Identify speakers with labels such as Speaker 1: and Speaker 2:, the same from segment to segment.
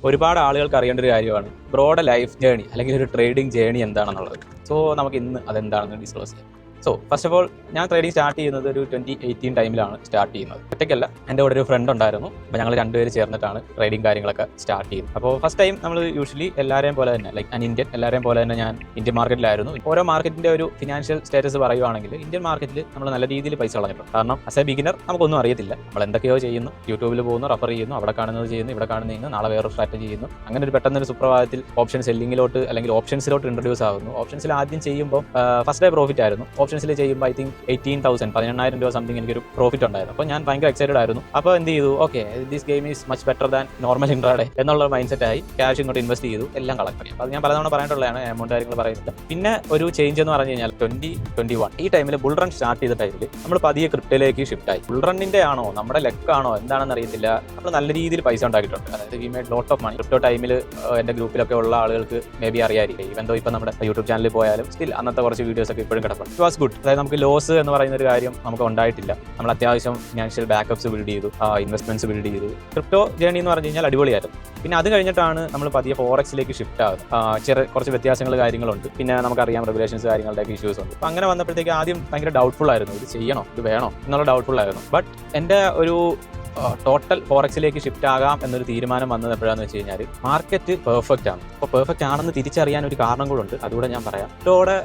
Speaker 1: ഒരുപാട് ആളുകൾക്ക് അറിയേണ്ട ഒരു കാര്യമാണ് ബ്രോഡ് ലൈഫ് ജേണി അല്ലെങ്കിൽ ഒരു ട്രേഡിംഗ് ജേണി എന്താണെന്നുള്ളത്. സോ നമുക്ക് ഇന്ന് അതെന്താണെന്ന് ഡിസ്ക്ലോസ് ചെയ്യാം. സോ ഫസ്റ്റ് ഓഫ് ഓൾ ഞാൻ ട്രേഡിംഗ് സ്റ്റാർട്ട് ചെയ്യുന്നത് ഒരു 2018 ടൈമിലാണ് സ്റ്റാർട്ട് ചെയ്യുന്നത്. ഒറ്റയ്ക്കല്ല, എൻ്റെ കൂടെ ഒരു ഫ്രണ്ട് ഉണ്ടായിരുന്നു. അപ്പോൾ ഞങ്ങൾ രണ്ടുപേര് ചേർന്നിട്ടാണ് ട്രേഡിംഗ് കാര്യങ്ങളൊക്കെ സ്റ്റാർട്ട് ചെയ്യുന്നത്. അപ്പോൾ ഫസ്റ്റ് ടൈം നമ്മൾ യൂഷ്വലി എല്ലാവരെയും പോലെ തന്നെ ലൈക്ക് ഇന്ത്യൻ എല്ലാവരെയും പോലെ തന്നെ ഞാൻ ഇന്ത്യൻ മാർക്കറ്റിലായിരുന്നു. ഓരോ മാർക്കറ്റിൻ്റെ ഒരു ഫിനാൻഷ്യൽ സ്റ്റാറ്റസ് പറയുവാണെങ്കിൽ ഇന്ത്യൻ മാർക്കറ്റിൽ നമ്മൾ നല്ല രീതിയിൽ പൈസ കളഞ്ഞിട്ടുണ്ട്. കാരണം ആസ് എ ബിഗിനർ നമുക്കൊന്നും അറിയത്തില്ല. നമ്മൾ എന്തൊക്കെയോ ചെയ്യുന്നു, യൂട്യൂബിൽ പോകുന്നു, റഫർ ചെയ്യുന്നു, അവിടെ കാണുന്നത് ചെയ്യുന്നു, ഇവിടെ കാണുന്നത് നാളെ വേറൊരു സ്ട്രാറ്റജി ചെയ്യുന്നു. അങ്ങനെ ഒരു പെട്ടെന്നൊരു സുപ്രഭാതത്തിൽ ഓപ്ഷൻ സെല്ലിങ്ങിലോട്ട് അല്ലെങ്കിൽ ഓപ്ഷൻസിലോട്ട് ഇൻട്രൊഡ്യൂസ് ആകുന്നു. ഓപ്ഷൻസിൽ ആദ്യം ചെയ്യുമ്പോൾ ഫസ്റ്റ് ഡേ പ്രോഫിറ്റ് ആയിരുന്നു. ഓപ്ഷൻസിൽ ചെയ്യുമ്പോൾ ഐ തിങ്ക് 18,000 രൂപ സംതിങ് എനിക്കൊരു പ്രോഫിറ്റ് ഉണ്ടായിരുന്നു. അപ്പോൾ ഞാൻ ഭയങ്കര എക്സൈറ്റഡ് ആയിരുന്നു. അപ്പോൾ എന്ത് ചെയ്തു, okay this game is much better than normal intraday എന്നുള്ള മൈൻഡ് സെറ്റ് ആയി. ക്യാഷ് ഇങ്ങോട്ട് ഇൻവെസ്റ്റ് ചെയ്തു, എല്ലാം കളക്ട് ചെയ്യും. അത് ഞാൻ പലതവണ പറഞ്ഞിട്ടുള്ളതാണ്, എമൗണ്ട് കാര്യങ്ങൾ പറയുന്നത്. പിന്നെ ഒരു ചേഞ്ച് എന്ന് പറഞ്ഞു കഴിഞ്ഞാൽ 2021 ഈ ടൈമിൽ ബുൾ റൺ സ്റ്റാർട്ട് ചെയ്ത ടൈമിൽ നമ്മൾ പതിയെ ക്രിപ്റ്റോയിലേക്ക് ഷിഫ്റ്റ് ആയി. ബുൾ റണ്ണിന്റെ ആണോ നമ്മുടെ ലെക്കാണോ എന്താണെന്ന് അറിയത്തില്ല, നമ്മൾ നല്ല രീതിയിൽ പൈസ ഉണ്ടാക്കിയിട്ടുണ്ട്. അതായത് we made lot of money. Crypto ടൈമിൽ എൻ്റെ ഗ്രൂപ്പിലൊക്കെ ഉള്ള ആളുകൾക്ക് മേ ബി അറിയായിരിക്കും. ഇവൻ ഇപ്പം നമ്മുടെ യൂട്യൂബ് ചാനലിൽ പോയാലും സ്റ്റിൽ അന്നത്തെ കുറച്ച് വീഡിയോസ് ഒക്കെ ഇപ്പോഴും കിടപ്പുണ്ട്. It was good. അതായത് നമുക്ക് ലോസ് എന്ന് പറയുന്ന ഒരു കാര്യം നമുക്ക് ഉണ്ടായിട്ടില്ല. നമ്മൾ അത്യാവശ്യം ഫിനാൻഷ്യൽ ബാക്കപ്സ് ബിൽഡ് ചെയ്തു, ഇൻവെസ്റ്റ്മെന്റ്സ് ബിൽഡ് ചെയ്തു. ക്രിപ്റ്റോ ജേണി എന്ന് പറഞ്ഞു കഴിഞ്ഞാൽ അടിപൊളിയായിരുന്നു. പിന്നെ അത് കഴിഞ്ഞിട്ടാണ് നമ്മൾ പതിയെ ഫോറക്സിലേക്ക് ഷിഫ്റ്റ് ആകുന്നത്. കുറച്ച് വ്യത്യാസങ്ങൾ കാര്യങ്ങളുണ്ട്. പിന്നെ നമുക്കറിയാം റെഗുലേഷൻസ് കാര്യങ്ങളുടെ ഇഷ്യൂസ് ഉണ്ട്. അപ്പം അങ്ങനെ വന്നപ്പോഴത്തേക്ക് ആദ്യം ഭയങ്കര ഡൗട്ട്ഫുൾ ആയിരുന്നു, ഇത് ചെയ്യണോ ഇത് വേണോ എന്നുള്ള ഡൗട്ട്ഫുൾ ആയിരുന്നു. ബട്ട് എൻ്റെ ഒരു ടോട്ടൽ ഫോറക്സിലേക്ക് ഷിഫ്റ്റ് ആകാം എന്നൊരു തീരുമാനം വന്നത് എപ്പോഴാന്ന് വെച്ച് കഴിഞ്ഞാൽ മാർക്കറ്റ് പെർഫെക്റ്റ് ആണ്. അപ്പോൾ പെർഫെക്റ്റ് ആണെന്ന് തിരിച്ചറിയാൻ ഒരു കാരണം കൂടുണ്ട്, അതുകൂടെ ഞാൻ പറയാം. ഇതോടെ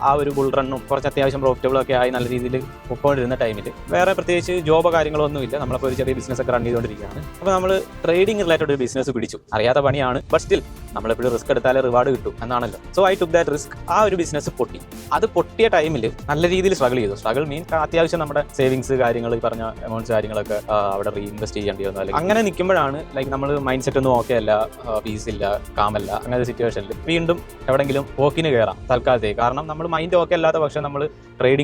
Speaker 1: ആ ഒരു ബുൾ റണ്ണും കുറച്ച് അത്യാവശ്യം പ്രോഫിറ്റബിൾ ഒക്കെ ആയി നല്ല രീതിയിൽ പൊക്കോണ്ടിരുന്ന ടൈമിൽ വേറെ പ്രത്യേകിച്ച് ജോബോ കാര്യങ്ങളോ ഒന്നുമില്ല. നമ്മളപ്പോൾ ഒരു ചെറിയ ബിസിനസ് ഒക്കെ റൺ ചെയ്തുകൊണ്ടിരിക്കുകയാണ്. അപ്പോൾ നമ്മൾ ട്രേഡിംഗ് റിലേറ്റഡ് ഒരു ബിസിനസ് പിടിച്ചു. അറിയാത്ത പണിയാണ്, ബട്ട് സ്റ്റിൽ നമ്മളെപ്പോഴും റിസ്ക് എടുത്താലേ റിവാർഡ് കിട്ടും എന്നാണല്ലോ. So I took that risk. ആ ഒരു ബിസിനസ് പൊട്ടി. അത് പൊട്ടിയ ടൈമിൽ നല്ല രീതിയിൽ സ്ട്രഗിൾ ചെയ്തു. സ്ട്രഗിൾ മീൻസ് അത്യാവശ്യം നമ്മുടെ സേവിങ്സ് കാര്യങ്ങൾ, ഈ പറഞ്ഞ എമൗണ്ട്സ് കാര്യങ്ങളൊക്കെ അവിടെ റീഇൻവെസ്റ്റ് ചെയ്യേണ്ടി വന്നു. അല്ലെങ്കിൽ അങ്ങനെ നിൽക്കുമ്പോഴാണ് ലൈക്ക് നമ്മൾ മൈൻഡ് സെറ്റ് ഒന്നും ഓക്കെ അല്ല, പീസ് ഇല്ല, കാമല്ല. അങ്ങനത്തെ സിറ്റുവേഷനിൽ വീണ്ടും എവിടെയെങ്കിലും പോക്കിന് കയറാം തൽക്കാലത്തേക്ക്. കാരണം നമ്മൾ മൈൻഡ് ഓക്കെ അല്ലാത്ത പക്ഷേ നമ്മൾ ട്രേഡിംഗ്